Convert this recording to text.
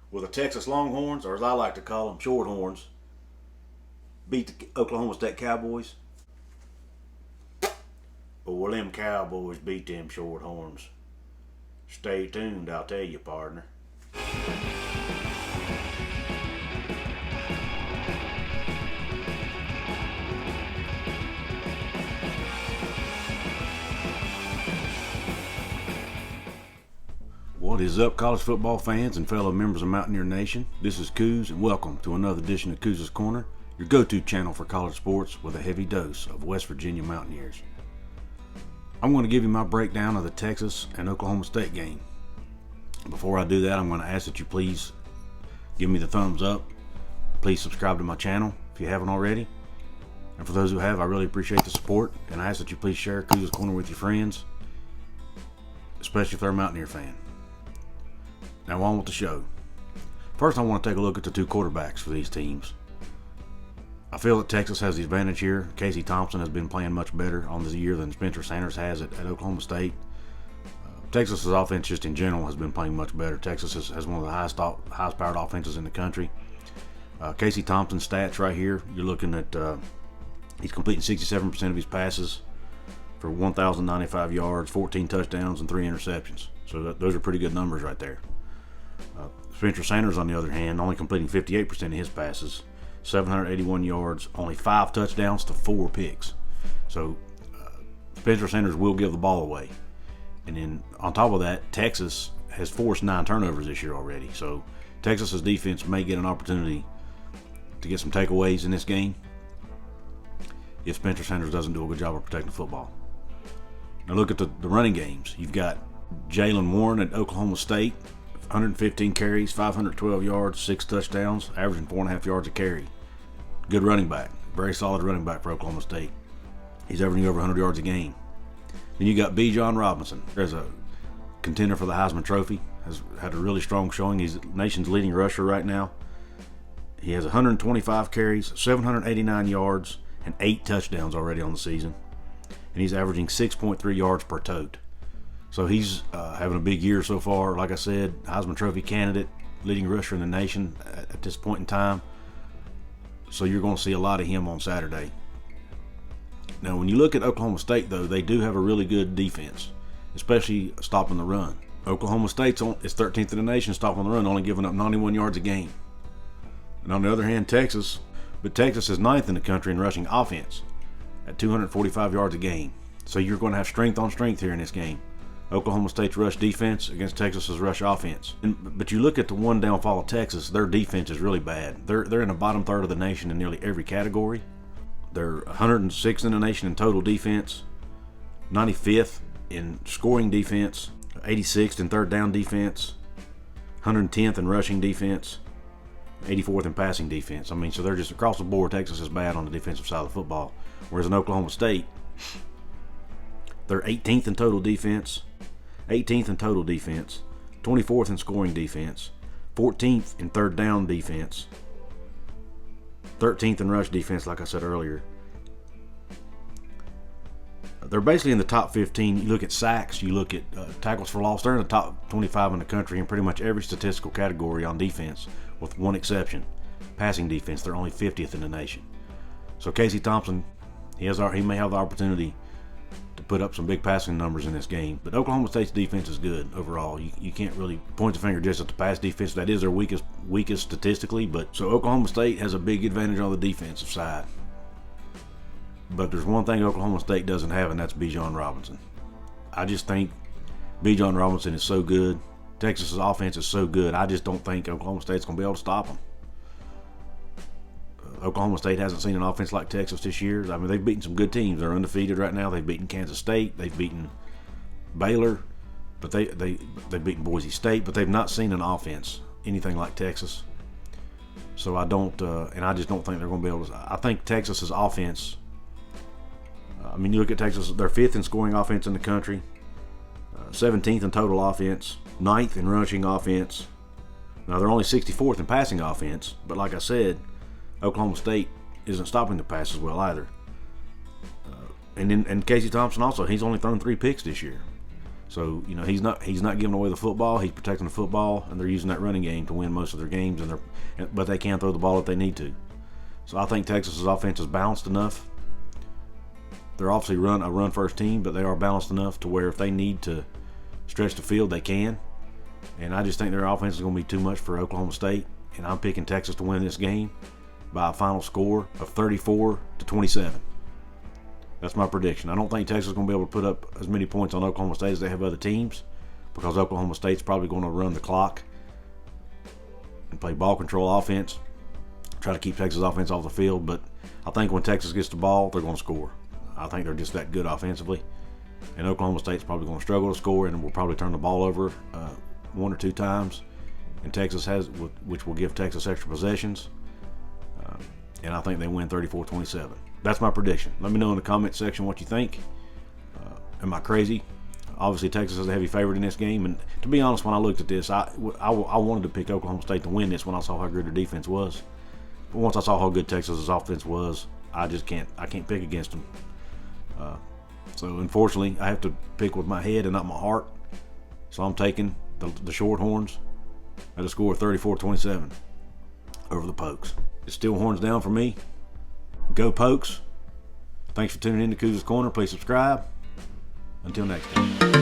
Well, the Texas Longhorns, or as I like to call them, Shorthorns, beat the Oklahoma State Cowboys. Well, them Cowboys beat them Shorthorns. Stay tuned, I'll tell you, partner. What is up, college football fans and fellow members of Mountaineer Nation? This is Couz, and welcome to another edition of Couz's Corner, your go-to channel for college sports with a heavy dose of West Virginia Mountaineers. I'm going to give you my breakdown of the Texas and Oklahoma State game. Before I do that, I'm going to ask that you please give me the thumbs up. Please subscribe to my channel if you haven't already. And for those who have, I really appreciate the support, and I ask that you please share Couz's Corner with your friends, especially if they're a Mountaineer fan. Now on with the show. First, I want to take a look at the two quarterbacks for these teams. I feel that Texas has the advantage here. Casey Thompson has been playing much better on this year than Spencer Sanders has at Oklahoma State. Texas's offense just in general has been playing much better. Texas has one of the highest powered offenses in the country. Casey Thompson's stats right here, you're looking at he's completing 67% of his passes for 1,095 yards, 14 touchdowns, and 3 interceptions. So those are pretty good numbers right there. Spencer Sanders, on the other hand, only completing 58% of his passes, 781 yards, only 5 touchdowns to 4 picks. So Spencer Sanders will give the ball away. And then on top of that, Texas has forced 9 turnovers this year already. So Texas's defense may get an opportunity to get some takeaways in this game if Spencer Sanders doesn't do a good job of protecting the football. Now look at the running games. You've got Jaylen Warren at Oklahoma State, 115 carries, 512 yards, 6 touchdowns, averaging 4.5 yards a carry. Good running back. Very solid running back for Oklahoma State. He's averaging over 100 yards a game. Then you got Bijan Robinson. There's a contender for the Heisman Trophy. Has had a really strong showing. He's the nation's leading rusher right now. He has 125 carries, 789 yards, and 8 touchdowns already on the season. And he's averaging 6.3 yards per tote. So he's having a big year so far. Like I said, Heisman Trophy candidate, leading rusher in the nation at this point in time. So you're going to see a lot of him on Saturday. Now, when you look at Oklahoma State, though, they do have a really good defense, especially stopping the run. Oklahoma State is 13th in the nation stopping the run, only giving up 91 yards a game. And on the other hand, Texas is 9th in the country in rushing offense at 245 yards a game. So you're going to have strength on strength here in this game. Oklahoma State's rush defense against Texas's rush offense. But you look at the one downfall of Texas, their defense is really bad. They're in the bottom third of the nation in nearly every category. They're 106th in the nation in total defense, 95th in scoring defense, 86th in third down defense, 110th in rushing defense, 84th in passing defense. I mean, so they're just across the board. Texas is bad on the defensive side of the football. Whereas in Oklahoma State, they're 18th in total defense, 24th in scoring defense, 14th in third down defense, 13th in rush defense, like I said earlier. They're basically in the top 15. You look at sacks, you look at tackles for loss. They're in the top 25 in the country in pretty much every statistical category on defense, with one exception. Passing defense, they're only 50th in the nation. So Casey Thompson, he may have the opportunity to put up some big passing numbers in this game. But Oklahoma State's defense is good overall. You can't really point the finger just at the pass defense. That is their weakest statistically. But so Oklahoma State has a big advantage on the defensive side. But there's one thing Oklahoma State doesn't have, and that's Bijan Robinson. I just think Bijan Robinson is so good. Texas's offense is so good. I just don't think Oklahoma State's going to be able to stop them. Oklahoma State hasn't seen an offense like Texas this year. I mean, they've beaten some good teams. They're undefeated right now. They've beaten Kansas State. They've beaten Baylor. But they've beaten Boise State. But they've not seen an offense anything like Texas. So I just don't think they're going to be able to. I think Texas's offense. I mean, you look at Texas. They're 5th in scoring offense in the country, 17th in total offense, 9th in rushing offense. Now they're only 64th in passing offense. But like I said, Oklahoma State isn't stopping the pass as well either. And Casey Thompson also, he's only thrown 3 picks this year. So, he's not giving away the football. He's protecting the football, and they're using that running game to win most of their games. But they can throw the ball if they need to. So I think Texas's offense is balanced enough. They're obviously a run-first team, but they are balanced enough to where if they need to stretch the field, they can. And I just think their offense is going to be too much for Oklahoma State. And I'm picking Texas to win this game by a final score of 34-27. That's my prediction. I don't think Texas is going to be able to put up as many points on Oklahoma State as they have other teams, because Oklahoma State's probably going to run the clock and play ball control offense, try to keep Texas offense off the field. But I think when Texas gets the ball, they're going to score. I think they're just that good offensively. And Oklahoma State's probably going to struggle to score, and will probably turn the ball over one or two times. And Texas has, which will give Texas extra possessions. And I think they win 34-27. That's my prediction. Let me know in the comment section what you think. Am I crazy? Obviously, Texas is a heavy favorite in this game. And to be honest, when I looked at this, I wanted to pick Oklahoma State to win this when I saw how good their defense was. But once I saw how good Texas's offense was, I can't pick against them. So unfortunately, I have to pick with my head and not my heart. So I'm taking the Shorthorns at a score of 34-27 over the Pokes. It's still horns down for me. Go Pokes. Thanks for tuning in to Couz's Corner. Please subscribe. Until next time.